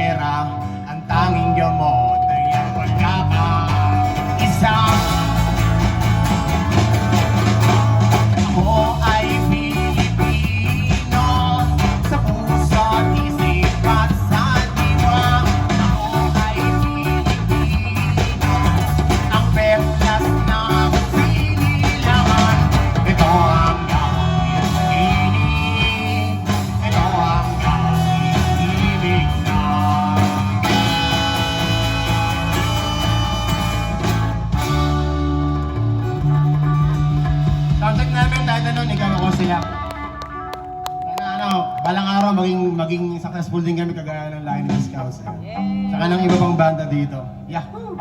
pera ang tanging gamot ng iyong pagkakaisa. Ako ay Pilipino sa puso at isip at sa diwa. Ako ay Pilipino, ang perlas ng sinilangan. Ito ang gawin inig, ito ang gawin ibig na. Soundcheck namin tayo nun, ikaw ako sila. Sana balang araw maging successful din kami kagaya ng Line of Scouts. Saka ng iba pang banda dito. Yahoo!